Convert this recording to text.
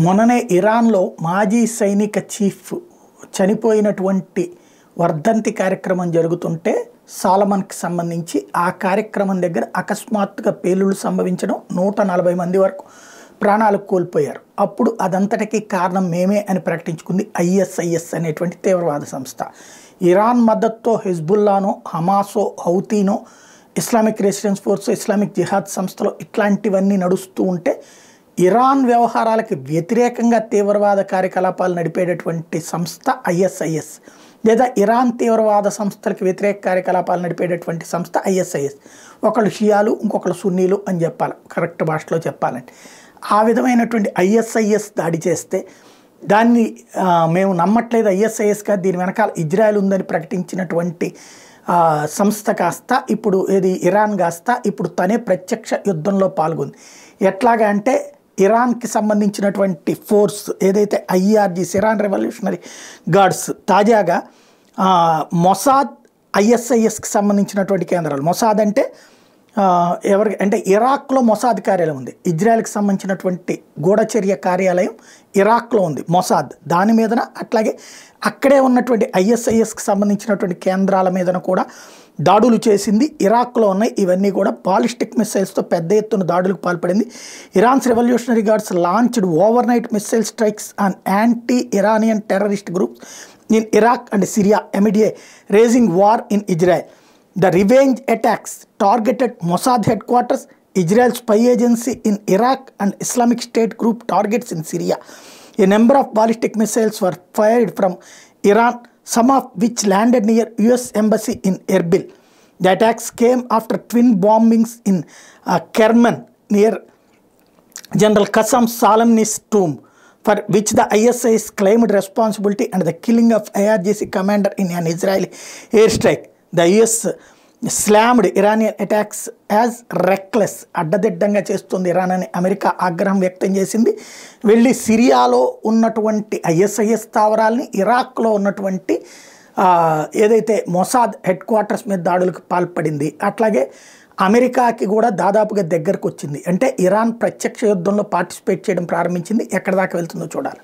మొన్ననే ఇరాన్లో మాజీ సైనిక చీఫ్ చనిపోయినటువంటి వర్ధంతి కార్యక్రమం జరుగుతుంటే సాలమన్కి సంబంధించి ఆ కార్యక్రమం దగ్గర అకస్మాత్తుగా పేలుళ్లు సంభవించడం 140 మంది వరకు ప్రాణాలు కోల్పోయారు. అప్పుడు అదంతటికీ కారణం మేమే అని ప్రకటించుకుంది ఐఎస్ఐఎస్ అనేటువంటి తీవ్రవాద సంస్థ. ఇరాన్ మద్దతుతో హెజ్బుల్లానో, హమాసో, హౌతీనో, ఇస్లామిక్ రెసిస్టెన్స్ ఫోర్స్, ఇస్లామిక్ జిహాద్ సంస్థలో ఇట్లాంటివన్నీ నడుస్తూ ఉంటే ఇరాన్ వ్యవహారాలకు వ్యతిరేకంగా తీవ్రవాద కార్యకలాపాలు నడిపేటటువంటి సంస్థ ఐఎస్ఐఎస్, లేదా ఇరాన్ తీవ్రవాద సంస్థలకు వ్యతిరేక కార్యకలాపాలు నడిపేటటువంటి సంస్థ ఐఎస్ఐఎస్. ఒకళ్ళు షియాలు, ఇంకొకళ్ళు సున్నీలు అని చెప్పాలి కరెక్ట్ భాషలో చెప్పాలంటే. ఆ విధమైనటువంటి ఐఎస్ఐఎస్ దాడి చేస్తే దాన్ని మేము నమ్మట్లేదు ఐఎస్ఐఎస్గా, దీని వెనకాల ఇజ్రాయెల్ ఉందని ప్రకటించినటువంటి సంస్థ కాస్త ఇప్పుడు ఇరాన్ కాస్త ఇప్పుడు తనే ప్రత్యక్ష యుద్ధంలో పాల్గొంది. ఎట్లాగా అంటే ఇరాన్కి సంబంధించినటువంటి ఫోర్స్ ఏదైతే ఐఆర్జీస్, ఇరాన్ రెవల్యూషనరీ గార్డ్స్, తాజాగా మొసాద్, ఐఎస్ఐఎస్కి సంబంధించినటువంటి కేంద్రాలు. మొసాద్ అంటే ఎవరికి అంటే ఇరాక్లో మొసాద్ కార్యాలయం ఉంది. ఇజ్రాయెల్కి సంబంధించినటువంటి గూఢచర్య కార్యాలయం ఇరాక్లో ఉంది మొసాద్. దాని మీదన అట్లాగే అక్కడే ఉన్నటువంటి ఐఎస్ఐఎస్కి సంబంధించినటువంటి కేంద్రాల మీదన కూడా దాడులు చేసింది. ఇరాక్లో ఉన్నాయి. ఇవన్నీ కూడా బాలిస్టిక్ మిస్సైల్స్తో పెద్ద ఎత్తున దాడులకు పాల్పడింది. Iran's revolutionary guards launched over night missile strikes on anti Iranian terrorist groups in Iraq and Syria amid a raising war in Israel. The revenge attacks targeted Mossad headquarters, Israel's spy agency in Iraq, and Islamic State group targets in Syria. A number of ballistic missiles were fired from Iran, some of which landed near US Embassy in Erbil. The attacks came after twin bombings in Kerman near General Qassem Soleimani's tomb, for which the ISIS claimed responsibility, and the killing of IRGC commander in an Israeli airstrike. The US slammed Iranian attacks as reckless. అడ్డదిడ్డంగా చేస్తుంది Iran అని America ఆగ్రహం వ్యక్తం చేసింది. వెళ్ళి సిరియాలో ఉన్నటువంటి ISIS స్థావరాలని, ఇరాక్లో ఉన్నటువంటి ఏదైతే మొసాద్ హెడ్ క్వార్టర్స్ మీద దాడులకు పాల్పడింది. అట్లాగే అమెరికాకి కూడా దాదాపుగా దగ్గరకు వచ్చింది. అంటే ఇరాన్ ప్రత్యక్ష యుద్ధంలో పార్టిసిపేట్ చేయడం ప్రారంభించింది. ఎక్కడి దాకా వెళ్తుందో చూడాలి.